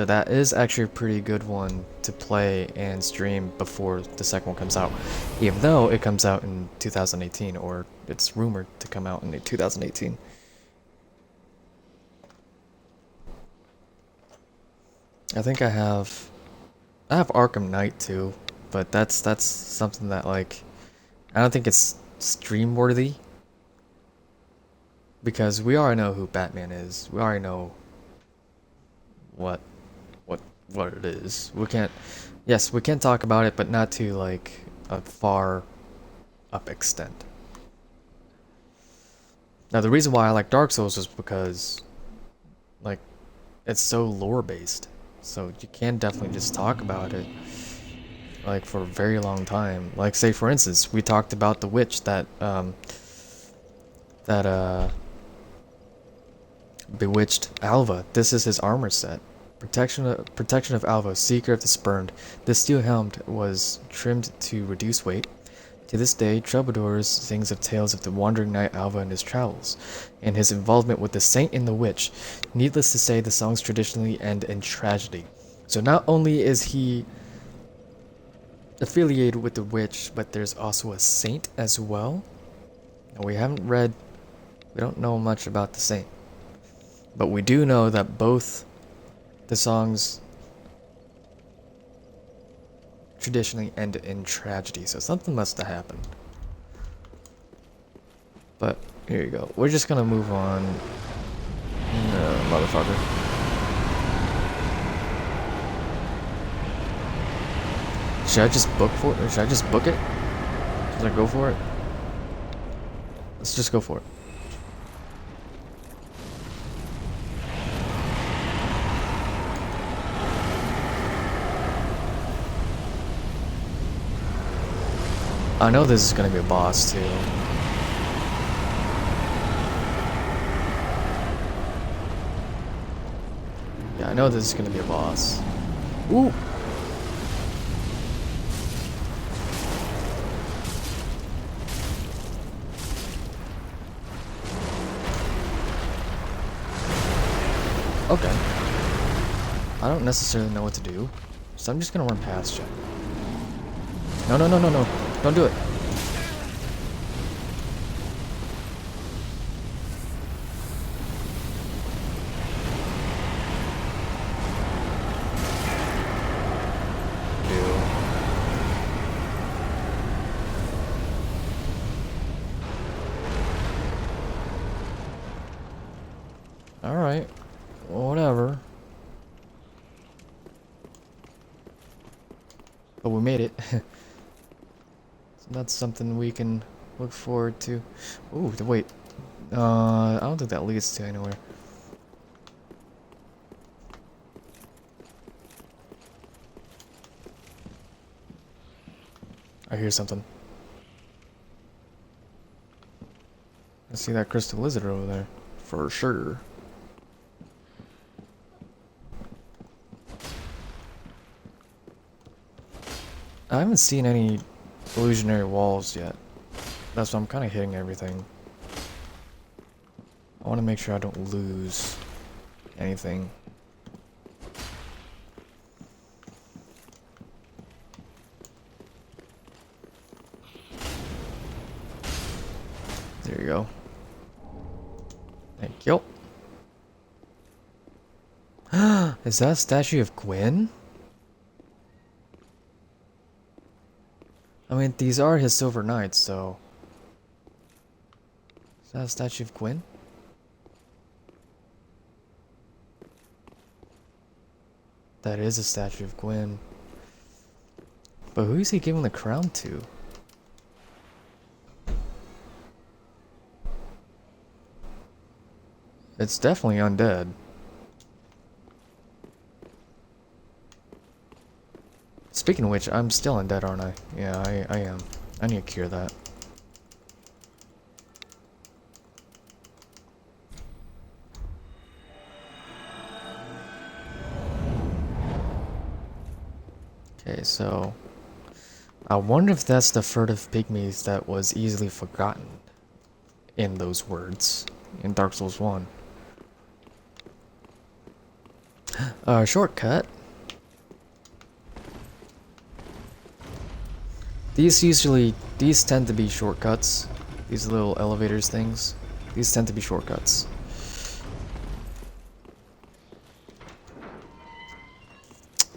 So that is actually a pretty good one to play and stream before the second one comes out. Even though it comes out in 2018, or it's rumored to come out in 2018. I think I have Arkham Knight too, but that's something that like I don't think it's stream worthy because we already know who Batman is. We already know what what what it is. We can't yes, we can talk about it, but not to like a far up extent. Now the reason why I like Dark Souls is because like it's so lore based. So you can definitely just talk about it like for a very long time. Like say for instance, we talked about the witch that that bewitched Alva. This is his armor set. Protection of Alva, Seeker of the Spurned. This steel helm was trimmed to reduce weight. To this day, Troubadours sings of tales of the wandering knight Alva and his travels, and his involvement with the Saint and the Witch. Needless to say, the songs traditionally end in tragedy. So not only is he affiliated with the witch, but there's also a saint as well. And we don't know much about the saint. But we do know that both the songs traditionally end in tragedy, so something must have happened. But here you go. We're just gonna move on. No, motherfucker. Should I just book for it? Or should I just book it? Should I go for it? Let's just go for it. I know this is gonna be a boss too. Yeah, I know this is gonna be a boss. Ooh! Okay. I don't necessarily know what to do, so I'm just gonna run past you. No, no, no, no, no. Don't do it. Alright. Whatever. But we made it. So that's something we can look forward to. Ooh, wait. I don't think that leads to anywhere. I hear something. I see that crystal lizard over there. For sure. I haven't seen any illusionary walls yet. That's why I'm kind of hitting everything. I want to make sure I don't lose anything. There you go. Thank you. Is that a statue of Gwen? I mean, these are his silver knights, so... Is that a statue of Gwen? That is a statue of Gwen. But who is he giving the crown to? It's definitely undead. Speaking of which, I'm still undead, aren't I? Yeah, I am. I need to cure that. Okay, so... I wonder if that's the furtive pygmies that was easily forgotten in those words in Dark Souls 1. Shortcut. These tend to be shortcuts. These little elevators things. These tend to be shortcuts.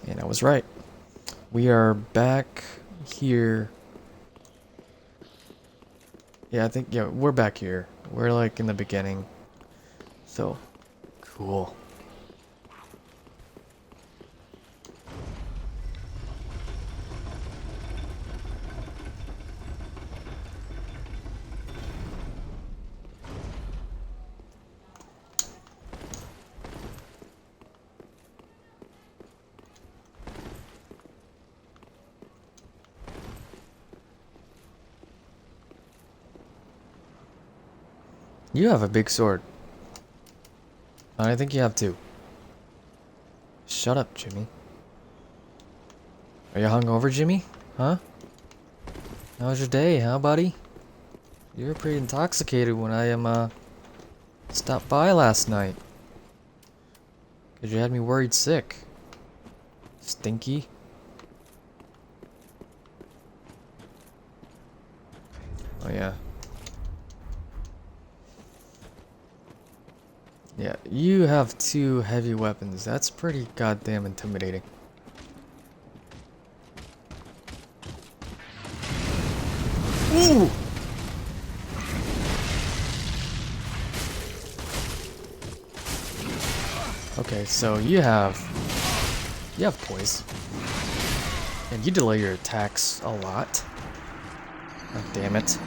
And I was right. We are back here. Yeah, I think, yeah, we're back here. We're like in the beginning. So, cool. You have a big sword. I think you have two. Shut up, Jimmy. Are you hungover, Jimmy? Huh? How was your day, huh, buddy? You were pretty intoxicated when I stopped by last night. 'Cause you had me worried sick. Stinky. Oh yeah. Yeah, you have two heavy weapons. That's pretty goddamn intimidating. Ooh! Okay, so you have poise. And you delay your attacks a lot. God damn it.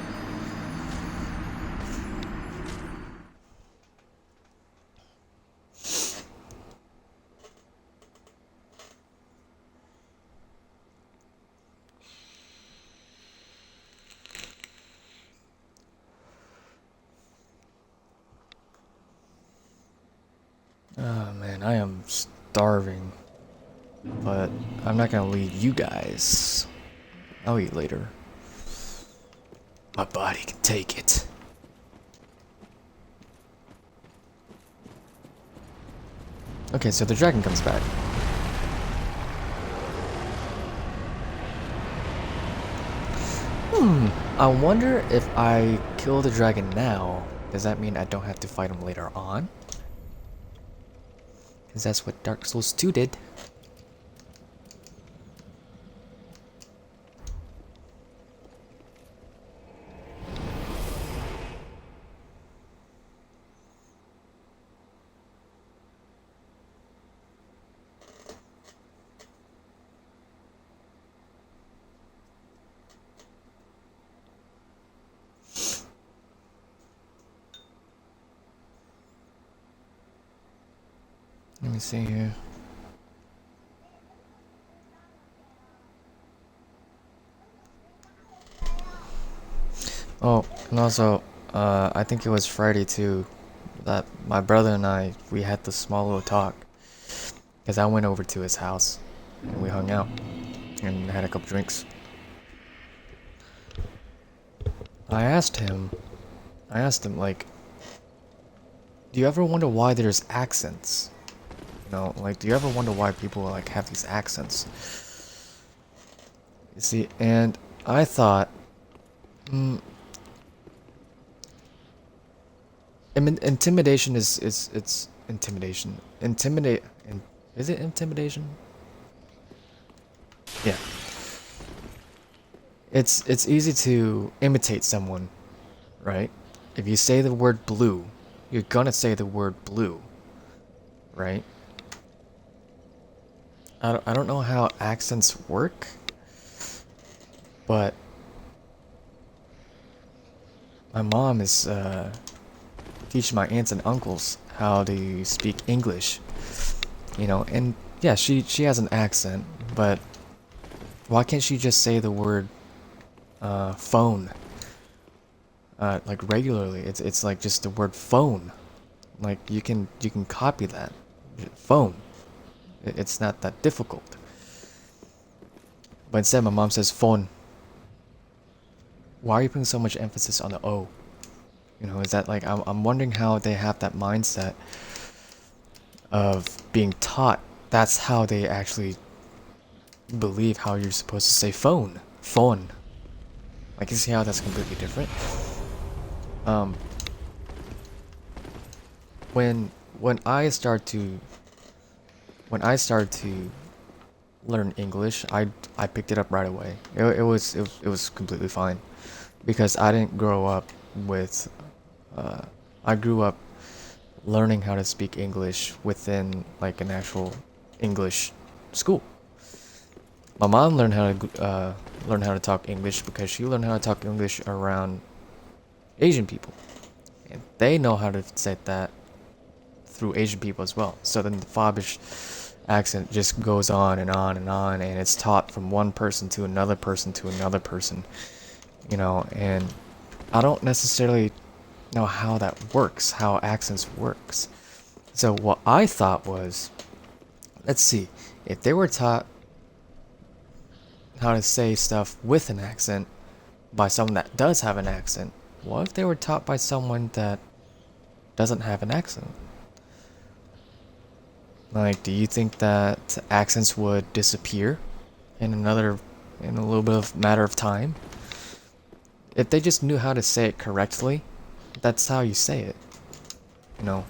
Oh man, I am starving. But I'm not gonna leave you guys. I'll eat later. My body can take it. Okay, so the dragon comes back. I wonder if I kill the dragon now, does that mean I don't have to fight him later on? Because that's what Dark Souls 2 did. Let me see here. Oh, and also, I think it was Friday too, that my brother and we had this small little talk. Because I went over to his house, and we hung out, and had a couple drinks. I asked him, like, do you ever wonder why there's accents? You know, like, do you ever wonder why people, like, have these accents? You see, and I thought, intimidation it's intimidation. Is it intimidation? Yeah. It's easy to imitate someone, right? If you say the word blue, you're gonna say the word blue, right? I don't know how accents work, but my mom is teaching my aunts and uncles how to speak English, you know, and yeah, she has an accent, but why can't she just say the word phone like regularly? It's like just the word phone. Like you can copy that phone. It's not that difficult. But instead, my mom says phone. Why are you putting so much emphasis on the O? You know, is that like I'm wondering how they have that mindset of being taught that's how they actually believe how you're supposed to say phone. Phone. Like, you see how that's completely different? Um, when when I start to when I started to learn English, I picked it up right away. It was completely fine because I didn't grow up with. I grew up learning how to speak English within like an actual English school. My mom learn how to talk English because she learned how to talk English around Asian people, and they know how to say that through Asian people as well. So then the Fabish accent just goes on and on and on, and it's taught from one person to another person to another person, and I don't necessarily know how that works, how accents works. So what I thought was, let's see, if they were taught how to say stuff with an accent by someone that does have an accent, what if they were taught by someone that doesn't have an accent? Like, do you think that accents would disappear in in a little bit of matter of time? If they just knew how to say it correctly, that's how you say it, you know?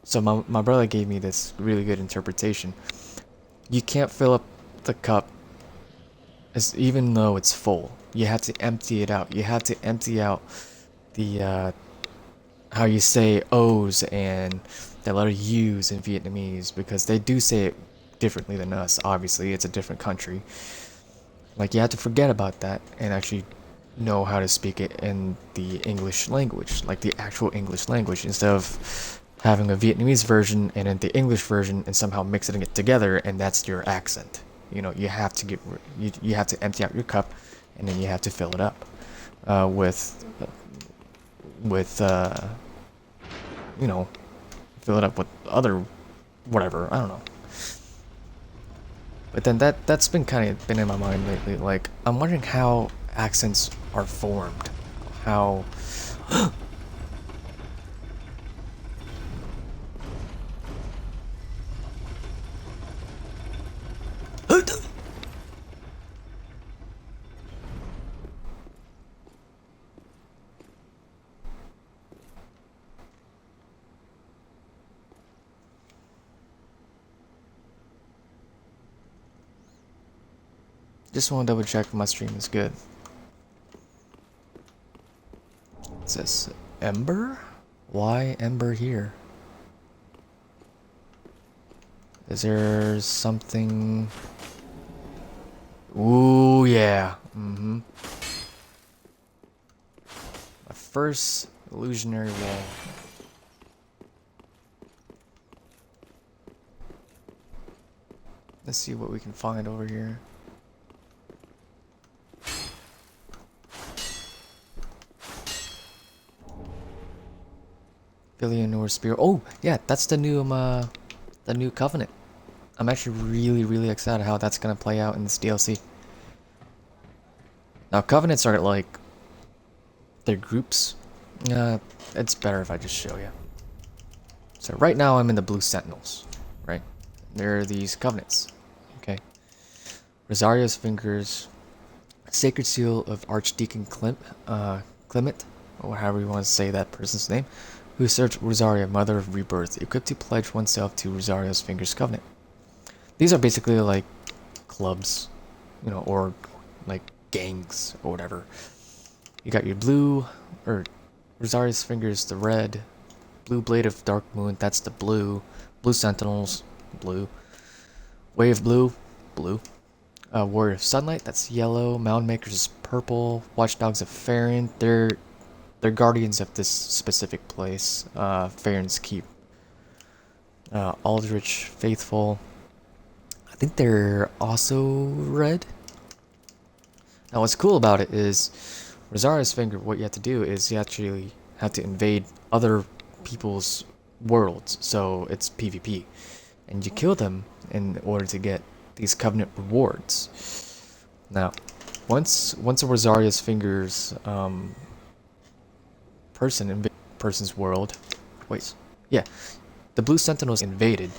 So my brother gave me this really good interpretation. You can't fill up the cup even though it's full. You have to empty it out. You have to empty out the how you say O's and the letter U's in Vietnamese because they do say it differently than us. Obviously, it's a different country. Like, you have to forget about that and actually know how to speak it in the English language, like the actual English language, instead of having a Vietnamese version and then the English version and somehow mixing it together, and that's your accent. You have to you have to empty out your cup, and then you have to fill it up with fill it up with other whatever, I don't know. But then that's been in my mind lately. Like, I'm wondering how accents are formed, how just want to double check if my stream is good. It says Ember? Why Ember here? Is there something? Ooh, yeah. Mm-hmm. My first illusionary wall. Let's see what we can find over here. Billionaire Spear. Oh, yeah, that's the new Covenant. I'm actually really, really excited how that's gonna play out in this DLC. Now, Covenants are like, they're groups. It's better if I just show you. So right now I'm in the Blue Sentinels, right? There are these Covenants, okay? Rosario's Fingers, Sacred Seal of Archdeacon Clement, or however you want to say that person's name, who served Rosaria, Mother of Rebirth, equipped to pledge oneself to Rosario's Fingers Covenant. These are basically like clubs, or like gangs or whatever. You got your blue, or Rosaria's Fingers, the red, Blue Blade of Dark Moon, that's the blue, Blue Sentinels, blue, Wave Blue, blue, Warrior of Sunlight, that's yellow, Mound Makers is purple, Watchdogs of Farron, they're guardians of this specific place, Farron's Keep. Aldrich Faithful, I think they're also red. Now what's cool about it is Rosaria's Finger, what you have to do is you actually have to invade other people's worlds, so it's PvP. And you kill them in order to get these Covenant rewards. Now, once a Rosaria's Fingers person's world, wait, yeah, the Blue Sentinels invaded,